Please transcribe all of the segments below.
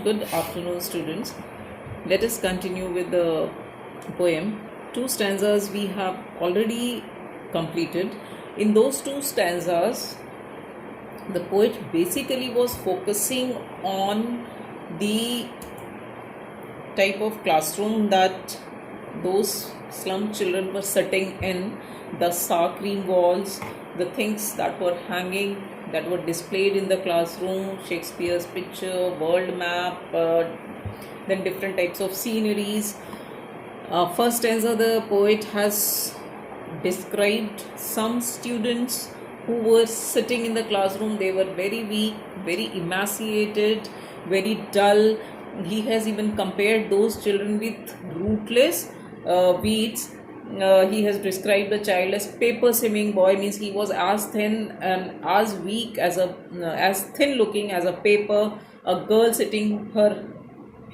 Good afternoon, students. Let us continue with the poem. Two stanzas we have already completed. In those two stanzas, the poet basically was focusing on the type of classroom that those slum children were sitting in, the sour cream walls, the things that were hanging, that were displayed in the classroom, Shakespeare's picture, world map, then different types of sceneries. First stanza, the poet has described some students who were sitting in the classroom. They were very weak, very emaciated, very dull. He has even compared those children with rootless weeds. He has described the child as paper swimming boy, means he was as thin and as weak as thin looking as a paper. A girl sitting, her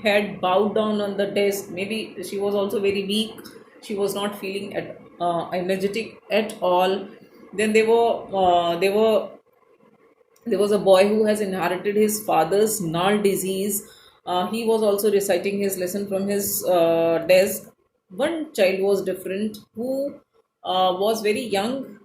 head bowed down on the desk. Maybe she was also very weak. She was not feeling energetic at all. Then there was a boy who has inherited his father's null disease. He was also reciting his lesson from his desk. One child was different, who was very young,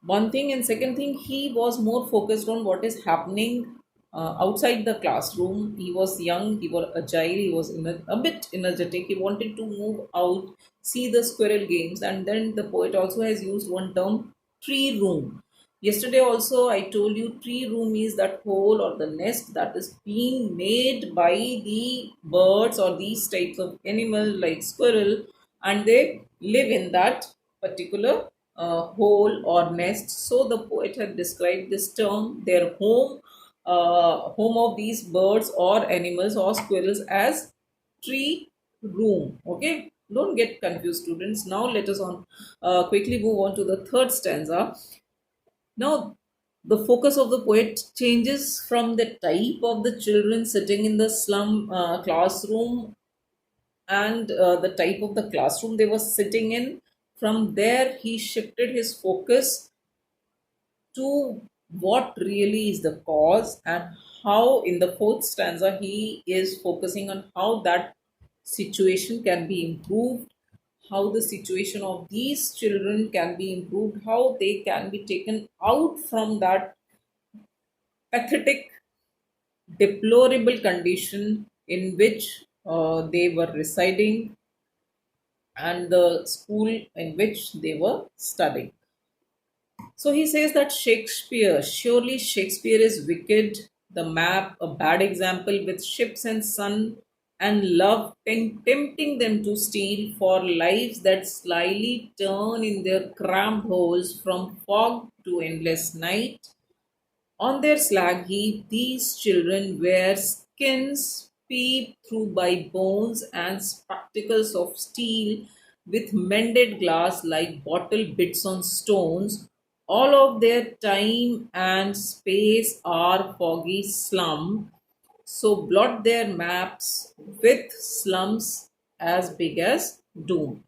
one thing, and second thing, he was more focused on what is happening outside the classroom. He was young, he was agile, he was a bit energetic. He wanted to move out, see the squirrel games. And then the poet also has used one term, tree room. Yesterday also I told you, tree room is that hole or the nest that is being made by the birds or these types of animal like squirrel, and they live in that particular hole or nest. So the poet had described this term, their home of these birds or animals or squirrels, as tree room. Okay, don't get confused, students. Now let us on quickly move on to the third stanza. Now, the focus of the poet changes from the type of the children sitting in the slum classroom and the type of the classroom they were sitting in. From there, he shifted his focus to what really is the cause, and how in the fourth stanza he is focusing on how that situation can be improved, how the situation of these children can be improved, how they can be taken out from that pathetic, deplorable condition in which they were residing and the school in which they were studying. So he says that surely Shakespeare is wicked, the map, a bad example with ships and sun and love tempting them to steal for lives that slyly turn in their cramped holes from fog to endless night. On their slag heap, these children wear skins peep through by bones and spectacles of steel with mended glass like bottle bits on stones. All of their time and space are foggy slum, so blot their maps with slums as big as doom.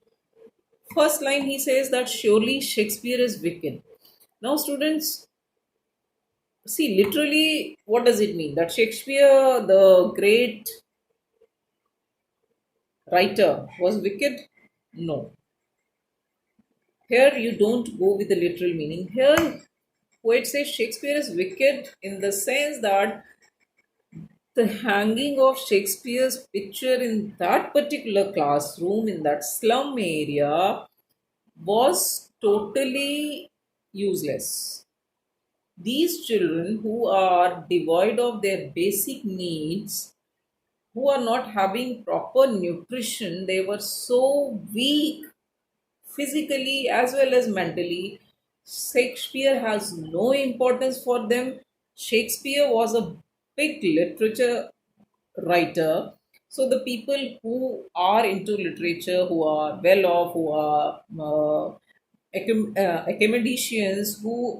First line, he says that surely Shakespeare is wicked. Now, students, see, literally, what does it mean? That Shakespeare, the great writer, was wicked? No. Here, you don't go with the literal meaning. Here, poet says Shakespeare is wicked in the sense that the hanging of Shakespeare's picture in that particular classroom, in that slum area, was totally useless. These children who are devoid of their basic needs, who are not having proper nutrition, they were so weak physically as well as mentally. Shakespeare has no importance for them. Shakespeare was a big literature writer. So the people who are into literature, who are well off, who are academicians, who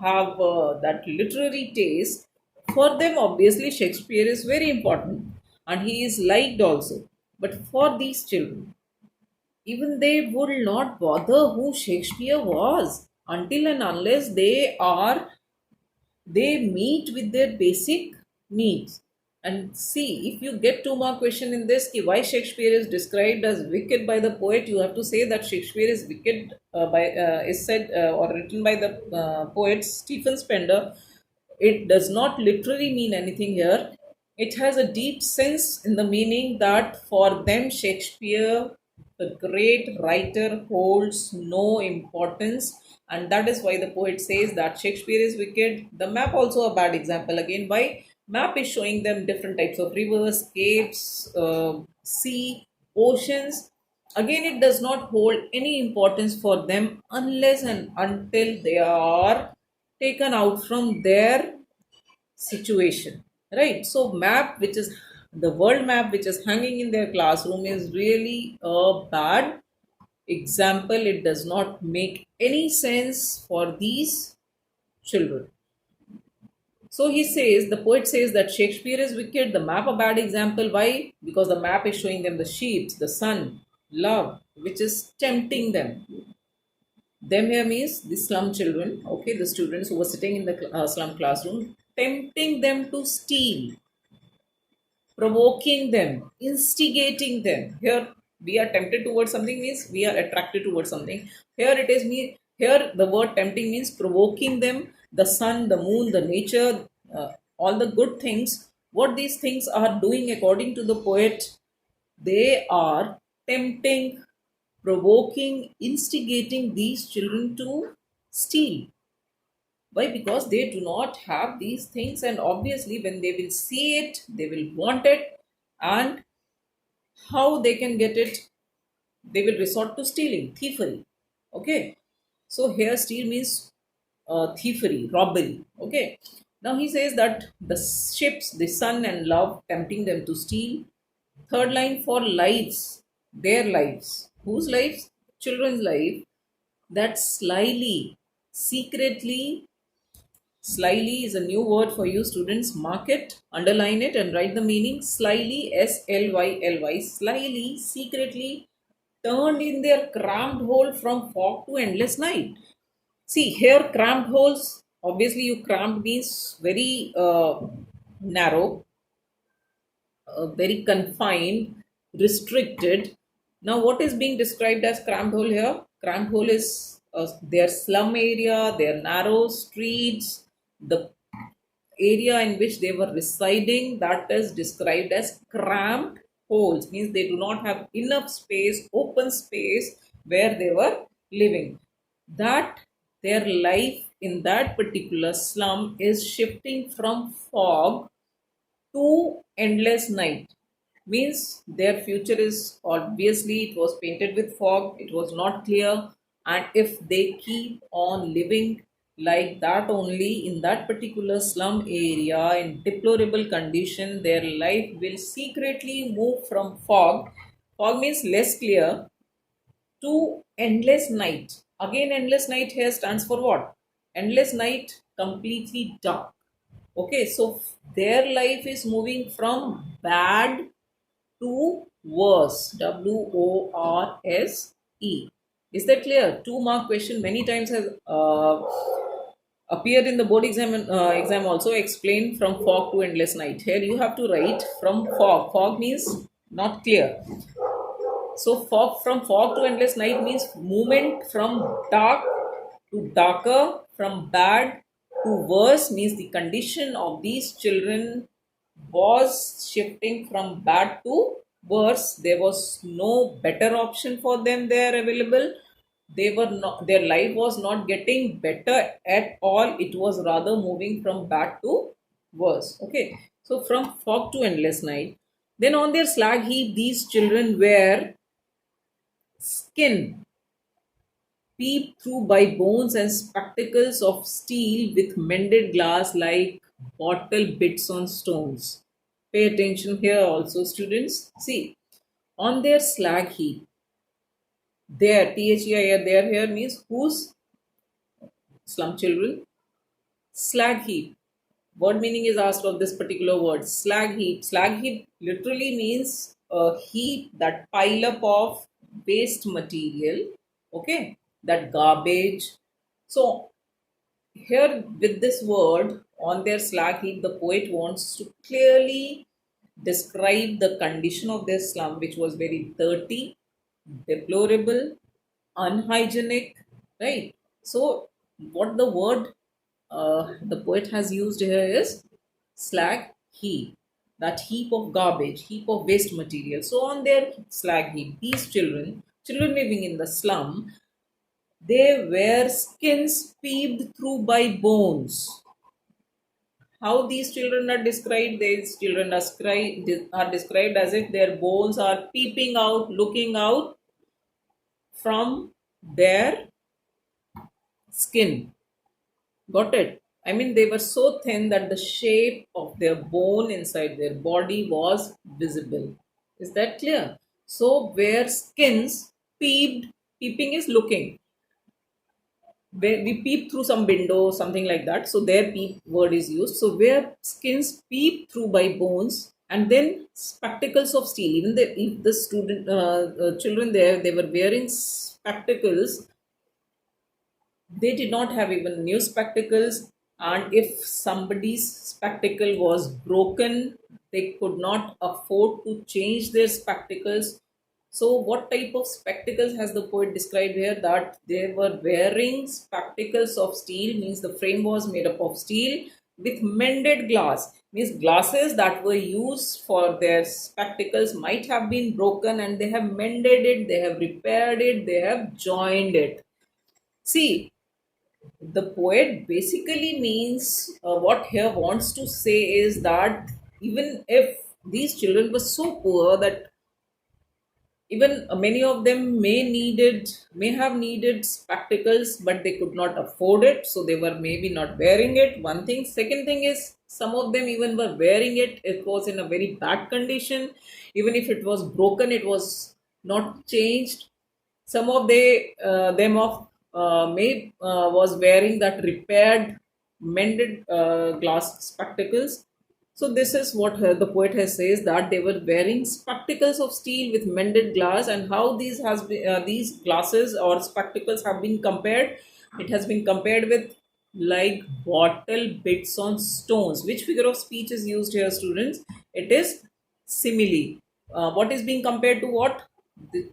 have that literary taste, for them obviously Shakespeare is very important and he is liked also. But for these children, even they would not bother who Shakespeare was until and unless they meet with their basic needs. And see, if you get two more question in this, ki why Shakespeare is described as wicked by the poet, you have to say that Shakespeare is wicked by is said or written by the poet Stephen Spender. It does not literally mean anything here. It has a deep sense in the meaning that for them Shakespeare, the great writer, holds no importance, and that is why the poet says that Shakespeare is wicked. The map also a bad example again. Why? Map is showing them different types of rivers, caves, sea, oceans. Again, it does not hold any importance for them unless and until they are taken out from their situation, right? So map, which is the world map which is hanging in their classroom, is really a bad example. It does not make any sense for these children. So he says, the poet says that Shakespeare is wicked, the map a bad example. Why? Because the map is showing them the sheep, the sun, love, which is tempting them. Them here means the slum children, okay, the students who were sitting in the slum classroom, tempting them to steal, provoking them, instigating them. Here we are tempted towards something means we are attracted towards something. Here it is me. Here the word tempting means provoking them. The sun, the moon, the nature, all the good things. What these things are doing, according to the poet, they are tempting, provoking, instigating these children to steal. Why? Because they do not have these things, and obviously, when they will see it, they will want it, and how they can get it, they will resort to stealing, thievery. Okay, so here steal means thievery, robbery. Okay, now he says that the ships, the sun and love, tempting them to steal. Third line, for lives, their lives. Whose lives? Children's life. That slyly, secretly, slyly is a new word for you students. Mark it, underline it, and write the meaning. Slyly, Slyly, slyly, secretly turned in their cramped hole from fog to endless night. See, here cramped holes, obviously, you cramped means very narrow, very confined, restricted. Now, what is being described as cramped hole here? Cramped hole is their slum area, their narrow streets, the area in which they were residing, that is described as cramped holes, means they do not have enough space, open space where they were living. That their life in that particular slum is shifting from fog to endless night, means their future is, obviously it was painted with fog, it was not clear, and if they keep on living like that only in that particular slum area in deplorable condition, their life will secretly move from fog means less clear, to endless night. Again, endless night here stands for what? Endless night, completely dark. Okay, so their life is moving from bad to worse. WORSE. Is that clear? Two mark question many times has appeared in the board exam also, explained from fog to endless night. Here you have to write from fog. Fog means not clear. So fog, from fog to endless night means movement from dark to darker, from bad to worse, means the condition of these children was shifting from bad to worse. There was no better option for them there available. They were not, their life was not getting better at all. It was rather moving from bad to worse. Okay. So from fog to endless night. Then on their slag heap, these children were skin peeped through by bones and spectacles of steel with mended glass like bottle bits on stones. Pay attention here also, students. See, on their slag heap, there, THEIR, there here means whose? Slum children. Slag heap. What meaning is asked of this particular word? Slag heap. Slag heap literally means a heap, that pile up of waste material. Okay, that garbage. So here with this word on their slag heap, the poet wants to clearly described the condition of their slum, which was very dirty, deplorable, unhygienic, right? So, what the word the poet has used here is slag heap, that heap of garbage, heap of waste material. So, on their slag heap, these children living in the slum, they wear skins peeped through by bones. How these children are described? These children are described as if their bones are peeping out, looking out from their skin. Got it? I mean, they were so thin that the shape of their bone inside their body was visible. Is that clear? So, where skins peeped, peeping is looking. Where we peep through some window, something like that. So, their peep word is used. So, where skins peep through by bones, and then spectacles of steel. Even if the children there, they were wearing spectacles. They did not have even new spectacles, and if somebody's spectacle was broken, they could not afford to change their spectacles. So, what type of spectacles has the poet described here? That they were wearing spectacles of steel, means the frame was made up of steel with mended glass, means glasses that were used for their spectacles might have been broken, and they have mended it, they have repaired it, they have joined it. See, the poet basically means what here wants to say is that even if these children were so poor that even many of them may have needed spectacles, but they could not afford it, so they were maybe not wearing it. One thing. Second thing is, some of them even were wearing it, it was in a very bad condition. Even if it was broken, it was not changed. Some of them of may was wearing that repaired, mended glass spectacles. So this is what the poet has says, that they were wearing spectacles of steel with mended glass. And how these glasses or spectacles have been compared? It has been compared with like bottle bits on stones. Which figure of speech is used here, students? It is simile. What is being compared to what? The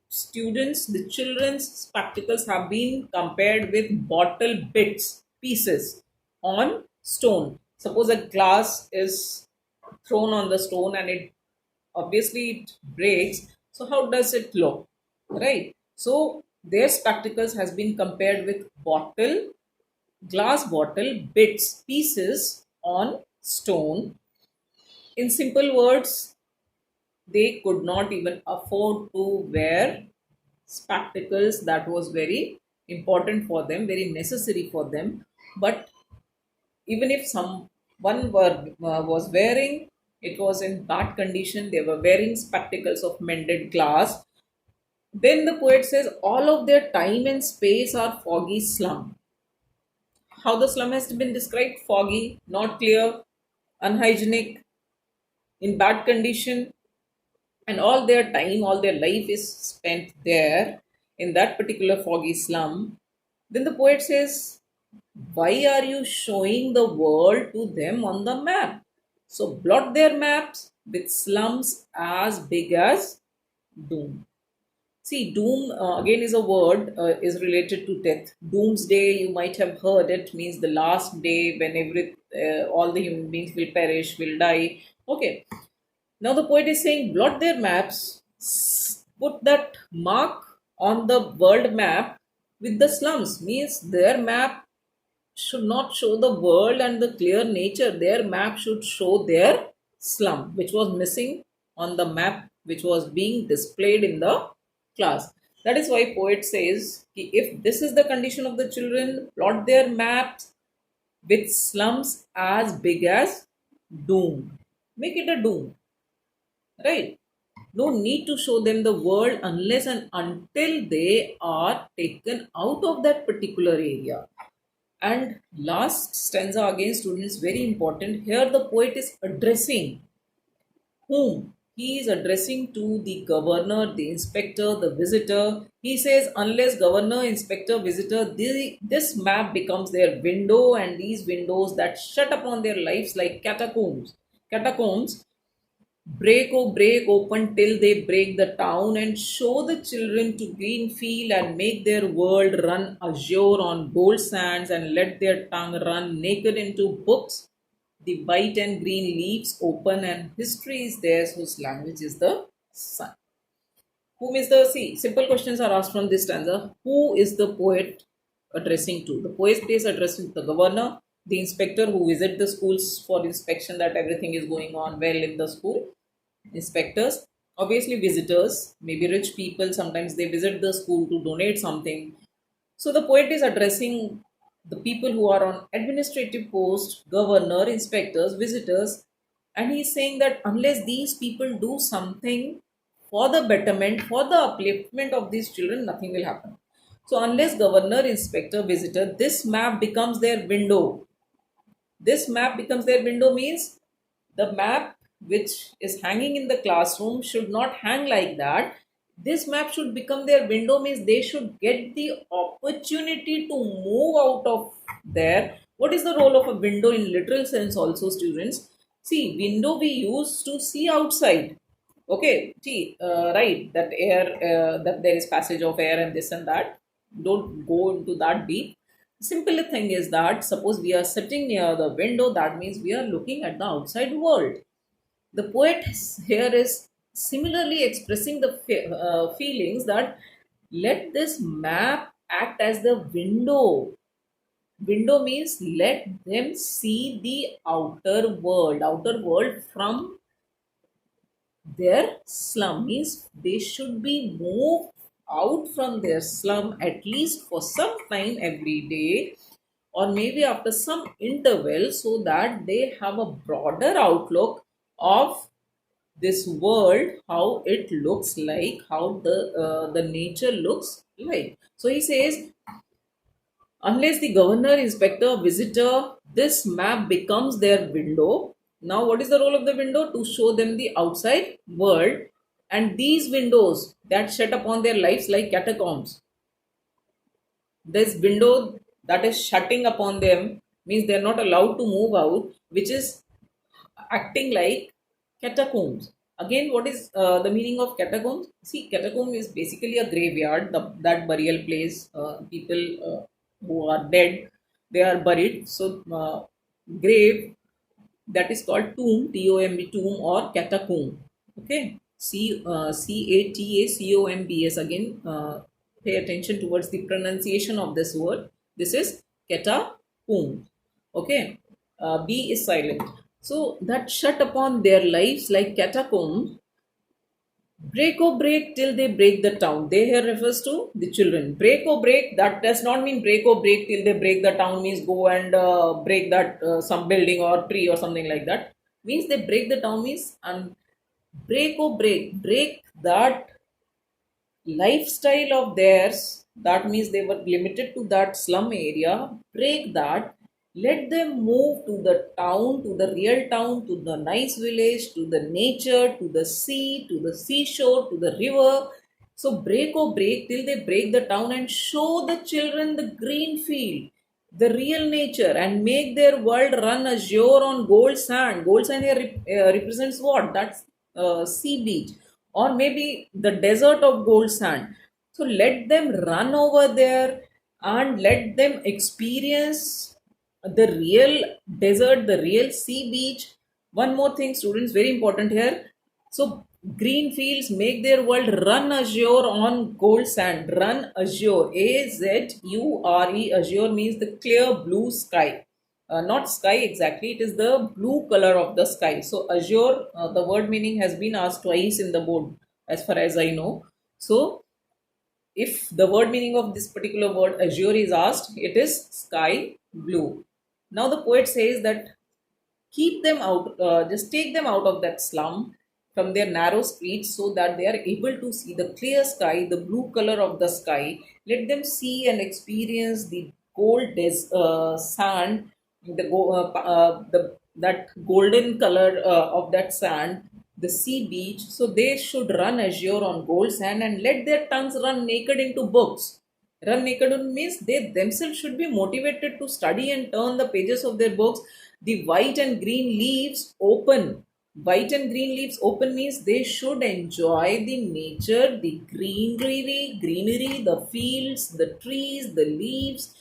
children's spectacles have been compared with bottle bits, pieces on stone. Suppose a glass is thrown on the stone and it obviously it breaks. So how does it look? Right? So their spectacles has been compared with glass bottle bits, pieces on stone. In simple words, they could not even afford to wear spectacles that was very important for them, very necessary for them. But even if someone was wearing, it was in bad condition, they were wearing spectacles of mended glass. Then the poet says all of their time and space are foggy slum. How the slum has been described? Foggy, not clear, unhygienic, in bad condition, and all their time, all their life is spent there in that particular foggy slum. Then the poet says, why are you showing the world to them on the map? So blot their maps with slums as big as doom. See, doom again is a word, is related to death. Doomsday, you might have heard it, means the last day when all the human beings will perish, will die. Okay, now the poet is saying, blot their maps, put that mark on the world map with the slums, means their map should not show the world and the clear nature. Their map should show their slum, which was missing on the map, which was being displayed in the class. That is why poet says, कि if this is the condition of the children, plot their maps with slums as big as doom. Make it a doom, right? No need to show them the world unless and until they are taken out of that particular area. And last stanza again, students, very important. Here the poet is addressing whom? He is addressing to the governor, the inspector, the visitor. He says, unless governor, inspector, visitor, this map becomes their window, and these windows that shut upon their lives like catacombs. Catacombs, Break, oh break, open till they break the town and show the children to green field and make their world run azure on gold sands and let their tongue run naked into books. The white and green leaves open and history is theirs whose language is the sun. Whom is the see? Simple questions are asked from this stanza. Who is the poet addressing to? The poet is addressing the governor, the inspector who visit the schools for inspection that everything is going on well in the school. Inspectors, obviously visitors, maybe rich people. Sometimes they visit the school to donate something. So the poet is addressing the people who are on administrative post, governor, inspectors, visitors, and he's saying that unless these people do something for the betterment, for the upliftment of these children, nothing will happen. So unless governor, inspector, visitor, this map becomes their window. This map becomes their window means the map which is hanging in the classroom should not hang like that. This map should become their window means they should get the opportunity to move out of there. What is the role of a window in literal sense also, students? See, window we use to see outside. Okay, see, right, that air, that there is passage of air and this and that. Don't go into that deep. Simple thing is that suppose we are sitting near the window, that means we are looking at the outside world. The poet here is similarly expressing the feelings that let this map act as the window. Window means let them see the outer world from their slum means they should be moved out from their slum at least for some time every day or maybe after some interval so that they have a broader outlook of this world, how it looks like, how the nature looks like. So he says unless the governor, inspector, visitor, this map becomes their window. Now, what is the role of the window? To show them the outside world. And these windows that shut upon their lives like catacombs. This window that is shutting upon them means they're not allowed to move out, which is acting like catacombs. Again, what is the meaning of catacombs? See, catacomb is basically a graveyard, that burial place. People who are dead, they are buried. So, grave that is called tomb, Tomb, tomb or catacomb. Okay, Catacombs. Again, pay attention towards the pronunciation of this word. This is catacomb. Okay, B is silent. So that shut upon their lives like catacombs. Break or break till they break the town. They here refers to the children. Break or break, that does not mean break or break till they break the town means go and break that some building or tree or something like that. Means they break the town means and break or break that lifestyle of theirs, that means they were limited to that slum area, break that, let them move to the town, to the real town, to the nice village, to the nature, to the sea, to the seashore, to the river. So break or break till they break the town and show the children the green field, the real nature, and make their world run azure on gold sand. Gold sand here represents what? That's sea beach or maybe the desert of gold sand. So let them run over there and let them experience the real desert, the real sea beach. One more thing, students, very important here. So green fields make their world run azure on gold sand. Run azure. Azure. Azure means the clear blue sky. Not sky exactly, it is the blue color of the sky. So azure, the word meaning has been asked twice in the board as far as I know. So if the word meaning of this particular word azure is asked, it is sky blue. Now the poet says that keep them out, just take them out of that slum from their narrow streets so that they are able to see the clear sky, the blue color of the sky. Let them see and experience the sand, that golden color of that sand, the sea beach. So they should run azure on gold sand and let their tongues run naked into books. Run naked means they themselves should be motivated to study and turn the pages of their books. The white and green leaves open. White and green leaves open means they should enjoy the nature, the greenery, the fields, the trees, the leaves,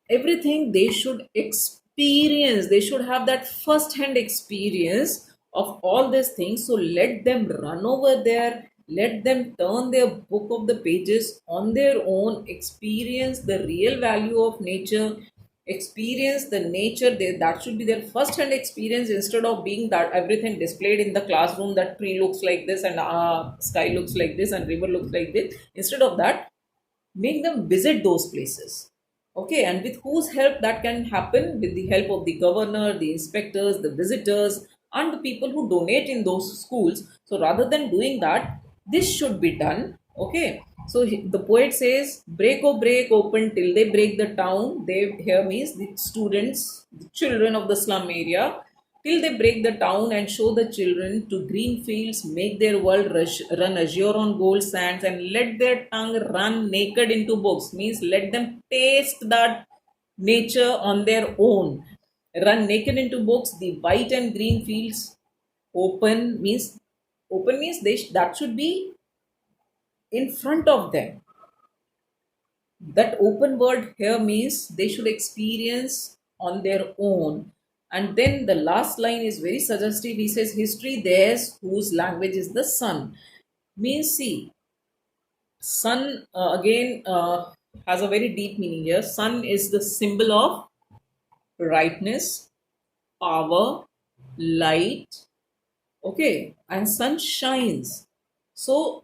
everything they should experience. They should have that first hand experience of all these things. So let them run over there, let them turn their book of the pages on their own, experience the real value of nature, experience the nature. That should be their first hand experience, instead of being that everything displayed in the classroom, that tree looks like this and sky looks like this and river looks like this. Instead of that, make them visit those places. Okay, and with whose help that can happen? With the help of the governor, the inspectors, the visitors, and the people who donate in those schools. So rather than doing that, this should be done. Okay, so the poet says, break, oh break open till they break the town. They here means the students, the children of the slum area, till they break the town and show the children to green fields, make their world run azure on gold sands, and let their tongue run naked into books. Means let them taste that nature on their own. Run naked into books. The white and green fields open means that should be in front of them. That open word here means they should experience on their own. And then the last line is very suggestive. He says, history theirs whose language is the sun. Means, see, sun again has a very deep meaning here. Sun is the symbol of brightness, power, light. Okay, and sun shines. So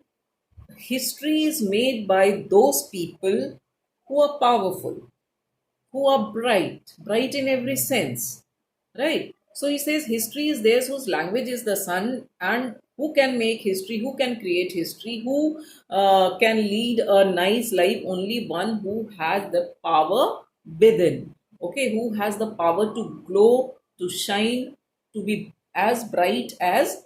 history is made by those people who are powerful, who are bright in every sense, right? So he says history is theirs whose language is the sun, and who can make history, who can create history, who can lead a nice life? Only one who has the power within, okay, who has the power to glow, to shine, to be as bright as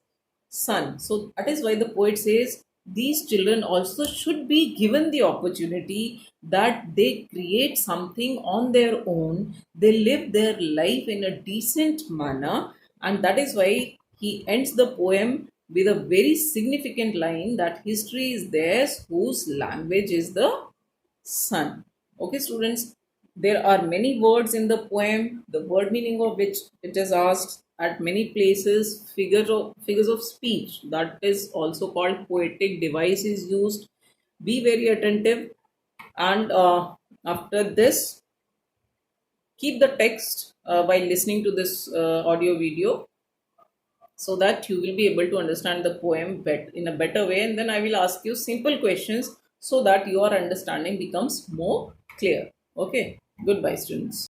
sun. So that is why the poet says these children also should be given the opportunity that they create something on their own, they live their life in a decent manner. And that is why he ends the poem with a very significant line, that history is theirs whose language is the sun. Okay, students, there are many words in the poem, the word meaning of which it is asked at many places. Figures of speech, that is also called poetic device, is used. Be very attentive, and after this, keep the text while listening to this audio video, so that you will be able to understand the poem in a better way. And then I will ask you simple questions so that your understanding becomes more clear. Okay, goodbye, students.